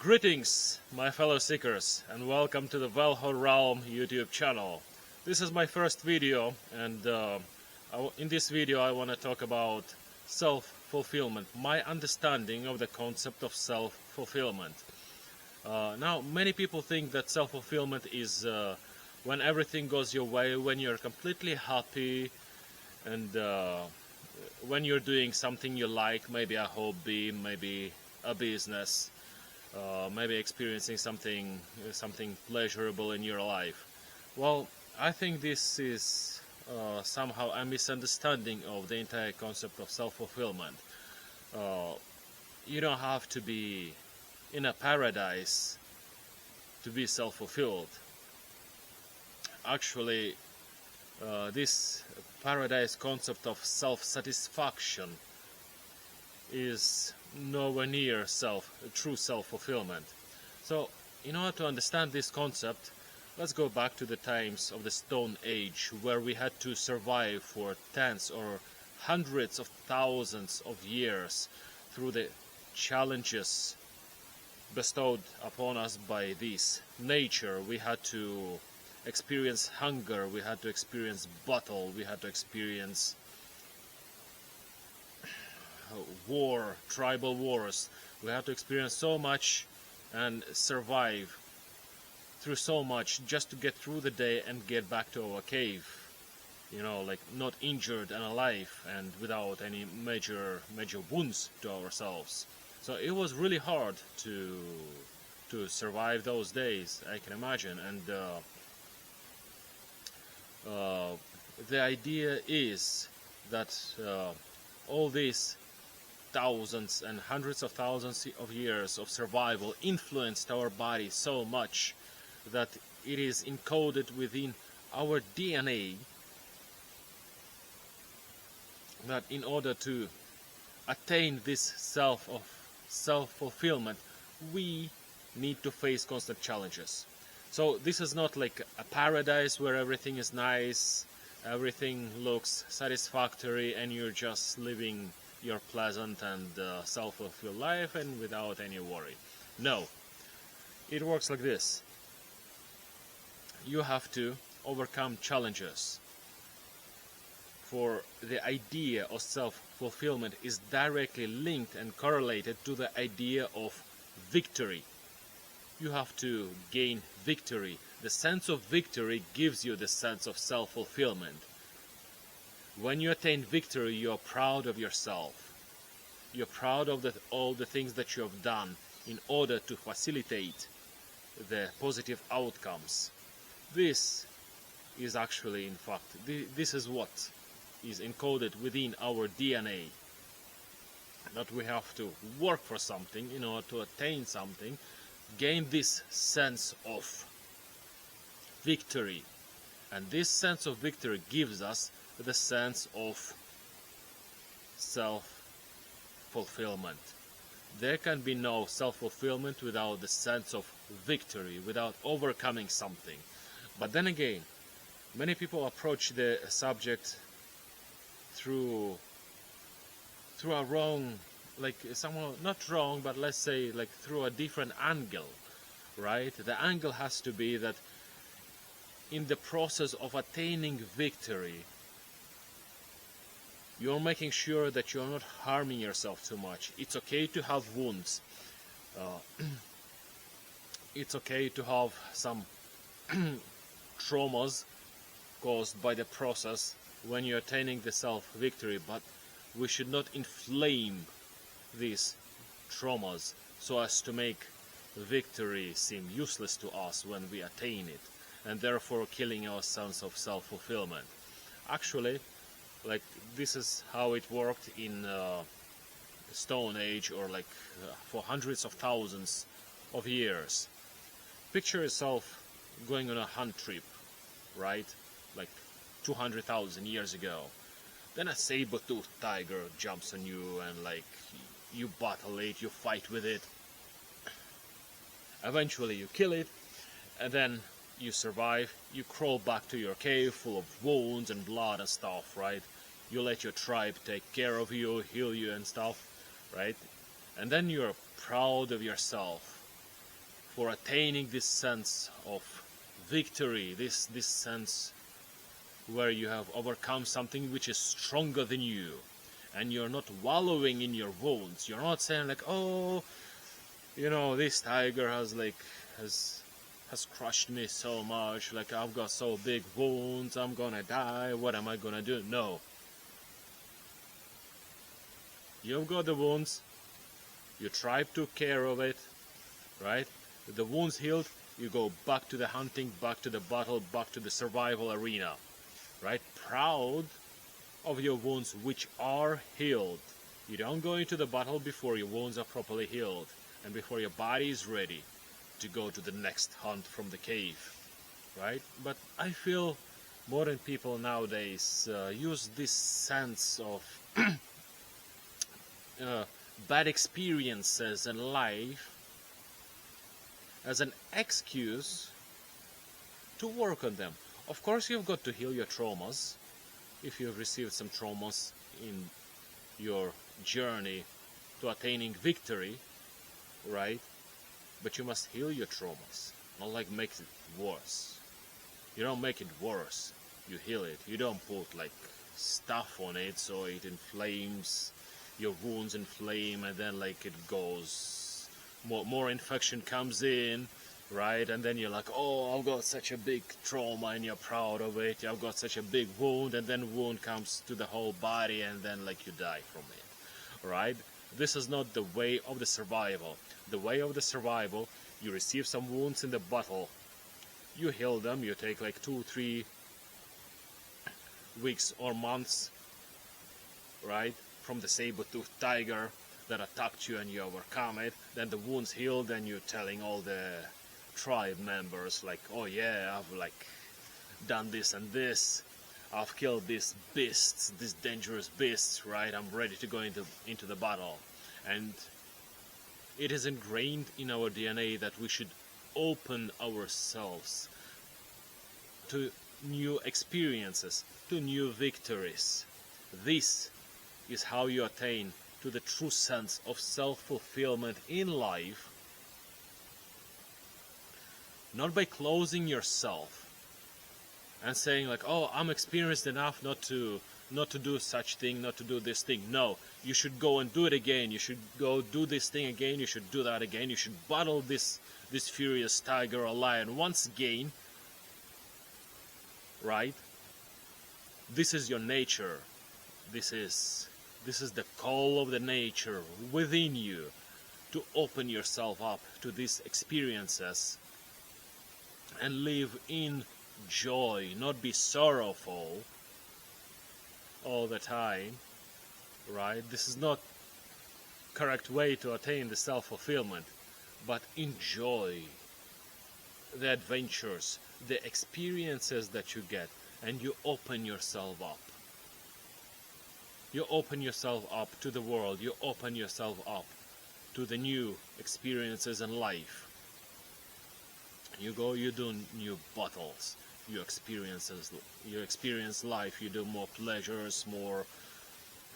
Greetings, my fellow seekers, and welcome to the Valhalla Realm YouTube channel. This is my first video, and in this video I want to talk about self-fulfillment, my understanding of the concept of self-fulfillment. Now, many people think that self-fulfillment is when everything goes your way, when you're completely happy, and when you're doing something you like, maybe a hobby, maybe a business, maybe experiencing something pleasurable in your life. Well, I think this is somehow a misunderstanding of the entire concept of self-fulfillment. You don't have to be in a paradise to be self-fulfilled. Actually, this paradise concept of self-satisfaction is nowhere near true self-fulfillment. So, in order to understand this concept, let's go back to the times of the Stone Age, where we had to survive for tens or hundreds of thousands of years through the challenges bestowed upon us by this nature. We had to experience hunger, we had to experience battle, we had to experience war, tribal wars. We had to experience so much and survive through so much just to get through the day and get back to our cave, you know, like not injured and alive and without any major wounds to ourselves. So it was really hard to survive those days, I can imagine. And the idea is that all these thousands and hundreds of thousands of years of survival influenced our body so much that it is encoded within our DNA, that in order to attain this self-fulfillment, we need to face constant challenges. So this is not like a paradise where everything is nice, everything looks satisfactory, and you're just living your pleasant and self-fulfilled life and without any worry. No, it works like this. You have to overcome challenges. For the idea of self-fulfillment is directly linked and correlated to the idea of victory. You have to gain victory. The sense of victory gives you the sense of self-fulfillment. When you attain victory, you are proud of yourself. You're proud of all the things that you have done in order to facilitate the positive outcomes. This is actually, in fact, this is what is encoded within our DNA. That we have to work for something in order to attain something, gain this sense of victory. And this sense of victory gives us the sense of self-fulfillment. There can be no self-fulfillment without the sense of victory, without overcoming something. But then again, many people approach the subject through a wrong, like somehow not wrong, but let's say like through a different angle, right? The angle has to be that in the process of attaining victory, you're making sure that you're not harming yourself too much. It's okay to have wounds. It's okay to have some traumas caused by the process when you're attaining the self-victory, but we should not inflame these traumas so as to make victory seem useless to us when we attain it, and therefore killing our sense of self-fulfillment. Actually, like this is how it worked in Stone Age, or like for hundreds of thousands of years. Picture yourself going on a hunt trip, right? Like 200,000 years ago. Then a saber-toothed tiger jumps on you and like you battle it, you fight with it. Eventually you kill it, and then you survive, you crawl back to your cave full of wounds and blood and stuff, right? You let your tribe take care of you, heal you and stuff, right? And then you're proud of yourself for attaining this sense of victory, this sense where you have overcome something which is stronger than you, and you're not wallowing in your wounds. You're not saying like, oh, you know, this tiger has crushed me so much, like I've got so big wounds, I'm gonna die, what am I gonna do? No. You've got the wounds, you took care of it, right? With the wounds healed, you go back to the hunting, back to the battle, back to the survival arena, right? Proud of your wounds which are healed. You don't go into the battle before your wounds are properly healed and before your body is ready to go to the next hunt from the cave, right? But I feel modern people nowadays use this sense of bad experiences in life as an excuse to work on them. Of course, you've got to heal your traumas if you've received some traumas in your journey to attaining victory, right? But you must heal your traumas, not like make it worse. You don't make it worse, you heal it. You don't put like stuff on it so it inflames, your wounds inflame, and then like it goes, more infection comes in, right? And then you're like, oh, I've got such a big trauma, and you're proud of it. I've got such a big wound, and then wound comes to the whole body, and then like you die from it, right? This is not the way of the survival. The way of the survival, you receive some wounds in the battle, you heal them, you take like 2-3 weeks or months, right, from the saber-toothed tiger that attacked you, and you overcome it. Then the wounds healed, and you're telling all the tribe members like, oh yeah, I've like done this and this, I've killed these beasts, these dangerous beasts, right? I'm ready to go into the battle. And it is ingrained in our DNA that we should open ourselves to new experiences, to new victories. This is how you attain to the true sense of self-fulfillment in life, not by closing yourself and saying like, oh, I'm experienced enough not to do such thing, not to do this thing. No, you should go and do it again. You should go do this thing again. You should do that again. You should battle this furious tiger or lion once again, right? This is your nature. This is the call of the nature within you to open yourself up to these experiences and live in joy, not be sorrowful all the time, right? This is not correct way to attain the self-fulfillment, but enjoy the adventures, the experiences that you get, and you open yourself up. You open yourself up to the world, you open yourself up to the new experiences in life. You go, you do new battles, you experience life, you do more pleasures, more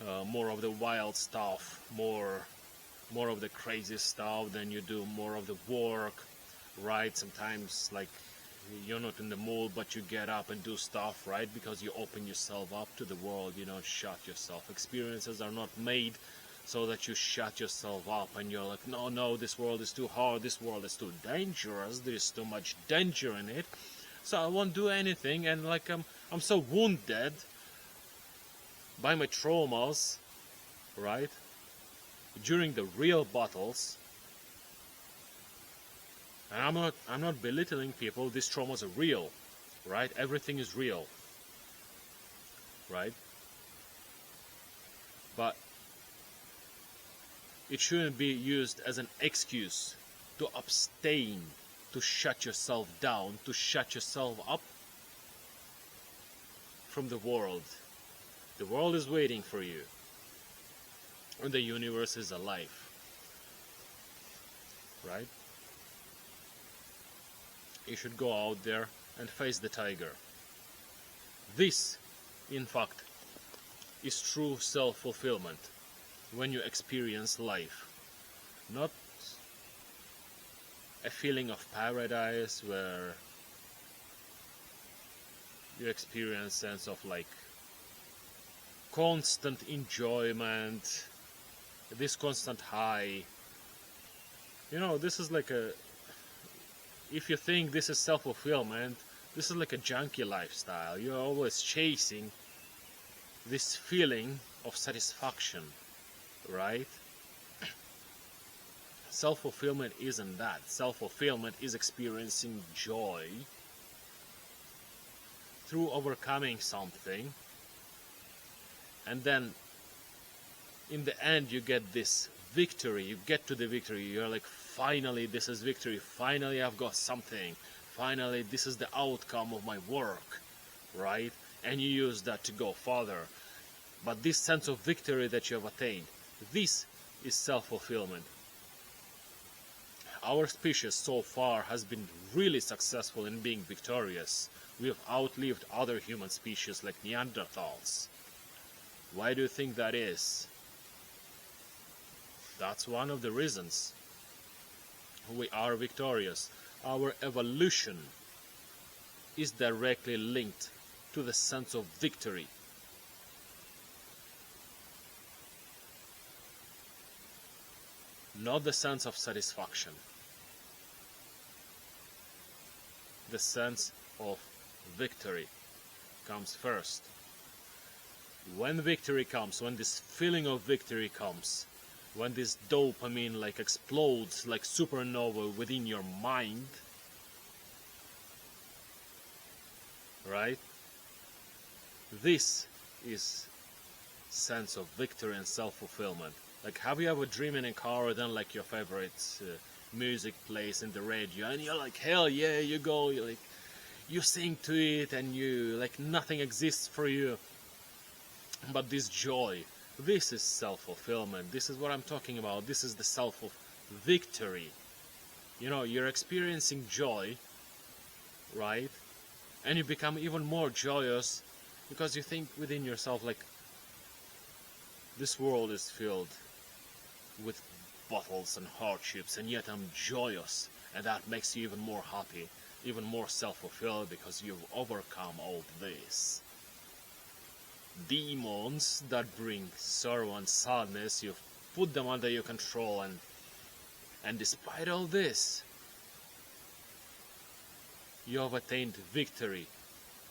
of the wild stuff, more of the crazy stuff, then you do more of the work, right? Sometimes like you're not in the mood, but you get up and do stuff, right? Because you open yourself up to the world, you don't shut yourself. Experiences are not made so that you shut yourself up and you're like, no, this world is too hard, this world is too dangerous, there's too much danger in it, so I won't do anything. And like I'm so wounded by my traumas, right? During the real battles. And I'm not belittling people, these traumas are real, right? Everything is real, right? But it shouldn't be used as an excuse to abstain, to shut yourself down, to shut yourself up from the world. The world is waiting for you, and the universe is alive, right? You should go out there and face the tiger. This, in fact, is true self-fulfillment when you experience life. Not a feeling of paradise where you experience sense of like constant enjoyment, this constant high. You know, this is like a, if you think this is self-fulfillment, this is like a junkie lifestyle. You're always chasing this feeling of satisfaction, right? Self-fulfillment isn't that. Self-fulfillment is experiencing joy through overcoming something, and then in the end you get this victory. You get to the victory. You're like, finally, this is victory. Finally, I've got something. Finally, this is the outcome of my work, right? And you use that to go further. But this sense of victory that you have attained, this is self-fulfillment. Our species so far has been really successful in being victorious. We have outlived other human species like Neanderthals. Why do you think that is? That's one of the reasons we are victorious. Our evolution is directly linked to the sense of victory. Not the sense of satisfaction. The sense of victory comes first. When victory comes, when this feeling of victory comes, when this dopamine like explodes like supernova within your mind, right? This is sense of victory and self-fulfillment. Like, have you ever dreamed in a car, then like your favorite music plays in the radio, and you're like, hell yeah, you go, you like, you sing to it, and you like, nothing exists for you but this joy. This is self-fulfillment. This is what I'm talking about. This is the self of victory. You know, you're experiencing joy, right? And you become even more joyous because you think within yourself, like, this world is filled with battles and hardships, and yet I'm joyous, and that makes you even more happy, even more self-fulfilled, because you've overcome all this. Demons that bring sorrow and sadness, you've put them under your control, and despite all this, you have attained victory.